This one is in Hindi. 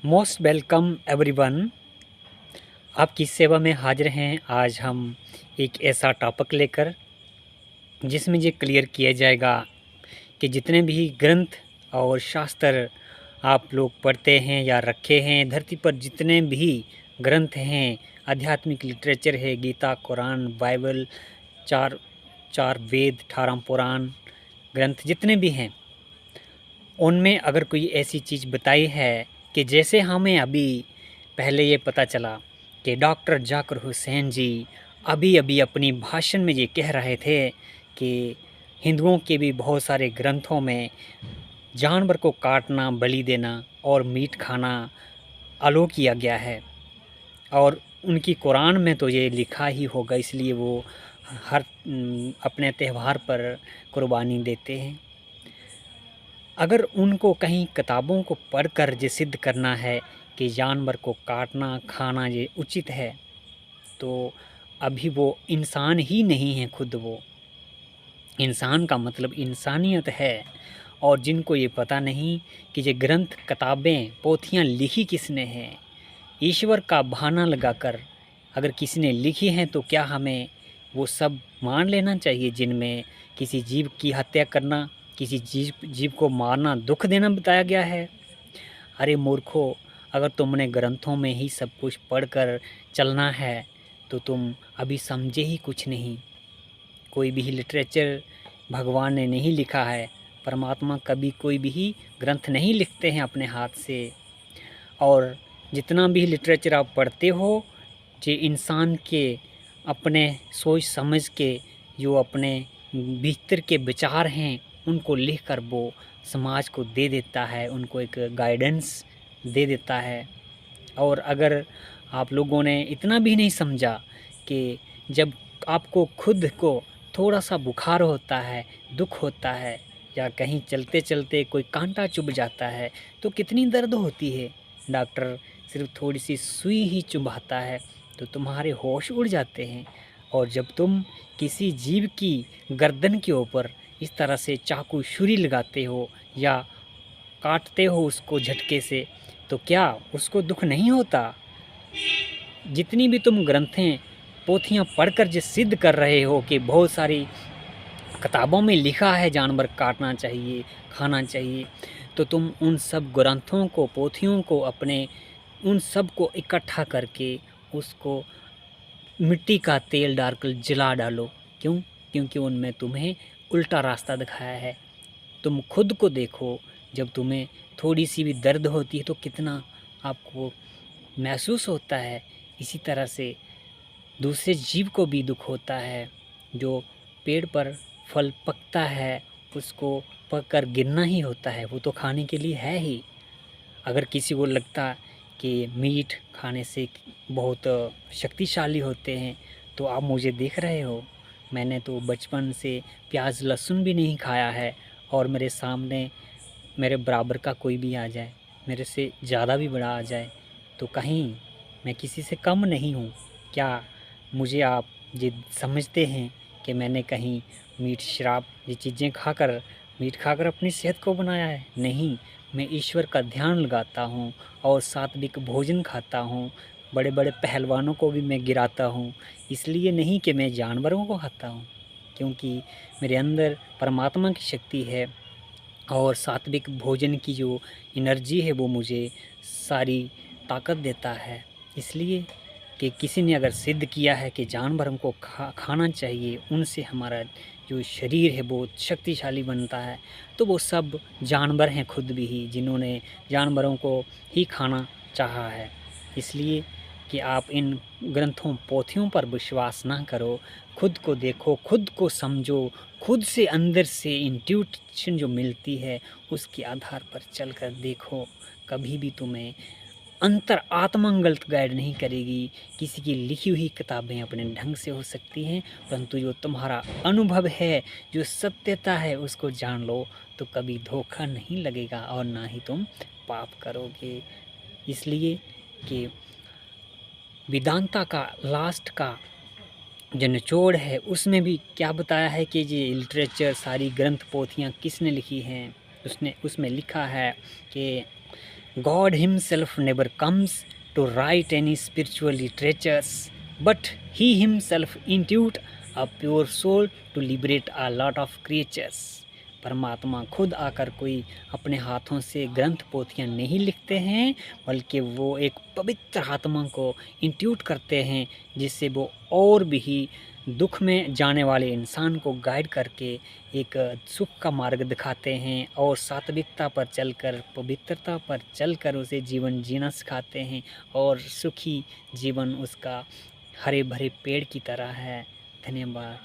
Most welcome everyone. आपकी सेवा में हाजिर हैं। आज हम एक ऐसा टॉपिक लेकर जिसमें ये क्लियर किया जाएगा कि जितने भी ग्रंथ और शास्त्र आप लोग पढ़ते हैं या रखे हैं, धरती पर जितने भी ग्रंथ हैं, आध्यात्मिक लिटरेचर है, गीता, कुरान, बाइबल, चार चार वेद, 18 पुराण ग्रंथ जितने भी हैं, उनमें अगर कोई ऐसी चीज़ बताई है कि जैसे हमें अभी पहले ये पता चला कि डॉक्टर जाकिर हुसैन जी अभी अभी अपनी भाषण में ये कह रहे थे कि हिंदुओं के भी बहुत सारे ग्रंथों में जानवर को काटना, बलि देना और मीट खाना अलो किया गया है, और उनकी कुरान में तो ये लिखा ही होगा, इसलिए वो हर अपने त्यौहार पर कुर्बानी देते हैं। अगर उनको कहीं किताबों को पढ़कर ये सिद्ध करना है कि जानवर को काटना, खाना ये उचित है, तो अभी वो इंसान ही नहीं है। खुद वो इंसान का मतलब इंसानियत है, और जिनको ये पता नहीं कि ये ग्रंथ, किताबें, पोथियाँ लिखी किसने हैं, ईश्वर का बहाना लगाकर अगर किसी ने लिखी हैं, तो क्या हमें वो सब मान लेना चाहिए जिनमें किसी जीव की हत्या करना, किसी जीव को मारना, दुख देना बताया गया है? अरे मूर्खों, अगर तुमने ग्रंथों में ही सब कुछ पढ़कर चलना है तो तुम अभी समझे ही कुछ नहीं। कोई भी लिटरेचर भगवान ने नहीं लिखा है, परमात्मा कभी कोई भी ग्रंथ नहीं लिखते हैं अपने हाथ से। और जितना भी लिटरेचर आप पढ़ते हो, जो इंसान के अपने सोच समझ के जो अपने भीतर के विचार हैं, उनको लिखकर वो समाज को दे देता है, उनको एक गाइडेंस दे देता है। और अगर आप लोगों ने इतना भी नहीं समझा कि जब आपको खुद को थोड़ा सा बुखार होता है, दुख होता है, या कहीं चलते चलते कोई कांटा चुभ जाता है तो कितनी दर्द होती है, डॉक्टर सिर्फ थोड़ी सी सुई ही चुभाता है तो तुम्हारे होश उड़ जाते हैं। और जब तुम किसी जीव की गर्दन के ऊपर इस तरह से चाकू छुरी लगाते हो या काटते हो उसको झटके से, तो क्या उसको दुख नहीं होता? जितनी भी तुम ग्रंथें, पोथियाँ पढ़कर जो सिद्ध कर रहे हो कि बहुत सारी किताबों में लिखा है जानवर काटना चाहिए, खाना चाहिए, तो तुम उन सब ग्रंथों को, पोथियों को, अपने उन सब को इकट्ठा करके उसको मिट्टी का तेल डालकर जला डालो। क्यों? क्योंकि उनमें तुम्हें उल्टा रास्ता दिखाया है। तुम खुद को देखो, जब तुम्हें थोड़ी सी भी दर्द होती है तो कितना आपको महसूस होता है। इसी तरह से दूसरे जीव को भी दुख होता है। जो पेड़ पर फल पकता है उसको पक कर गिरना ही होता है, वो तो खाने के लिए है ही। अगर किसी को लगता कि मीट खाने से बहुत शक्तिशाली होते हैं, तो आप मुझे देख रहे हो, मैंने तो बचपन से प्याज लहसुन भी नहीं खाया है, और मेरे सामने मेरे बराबर का कोई भी आ जाए, मेरे से ज़्यादा भी बड़ा आ जाए, तो कहीं मैं किसी से कम नहीं हूँ क्या? मुझे आप ये समझते हैं कि मैंने कहीं मीट, शराब, ये चीज़ें खाकर, मीट खाकर अपनी सेहत को बनाया है? नहीं, मैं ईश्वर का ध्यान लगाता हूँ और सात्विक भोजन खाता हूँ। बड़े बड़े पहलवानों को भी मैं गिराता हूँ, इसलिए नहीं कि मैं जानवरों को खाता हूँ, क्योंकि मेरे अंदर परमात्मा की शक्ति है, और सात्विक भोजन की जो एनर्जी है वो मुझे सारी ताकत देता है। इसलिए कि किसी ने अगर सिद्ध किया है कि जानवर हमको खाना चाहिए, उनसे हमारा जो शरीर है वो शक्तिशाली बनता है, तो वो सब जानवर हैं खुद भी ही, जिन्होंने जानवरों को ही खाना चाहा है। इसलिए कि आप इन ग्रंथों, पोथियों पर विश्वास ना करो, खुद को देखो, खुद को समझो, खुद से अंदर से इंट्यूशन जो मिलती है उसके आधार पर चलकर देखो। कभी भी तुम्हें अंतर आत्मा गलत गाइड नहीं करेगी। किसी की लिखी हुई किताबें अपने ढंग से हो सकती हैं, परंतु जो तुम्हारा अनुभव है, जो सत्यता है, उसको जान लो, तो कभी धोखा नहीं लगेगा और ना ही तुम पाप करोगे। इसलिए कि वेदांता का लास्ट का जो निचोड़ है उसमें भी क्या बताया है कि ये लिटरेचर, सारी ग्रंथ पोथियाँ किसने लिखी हैं? उसमें लिखा है कि God himself never comes to write any spiritual literatures, but he himself intuit a pure soul to liberate a lot of creatures. परमात्मा खुद आकर कोई अपने हाथों से ग्रंथ पोथियाँ नहीं लिखते हैं, बल्कि वो एक पवित्र आत्मा को इंट्यूट करते हैं, जिससे वो और भी दुख में जाने वाले इंसान को गाइड करके एक सुख का मार्ग दिखाते हैं और सात्विकता पर चलकर, पवित्रता पर चलकर उसे जीवन जीना सिखाते हैं और सुखी जीवन उसका हरे भरे पेड़ की तरह है। धन्यवाद।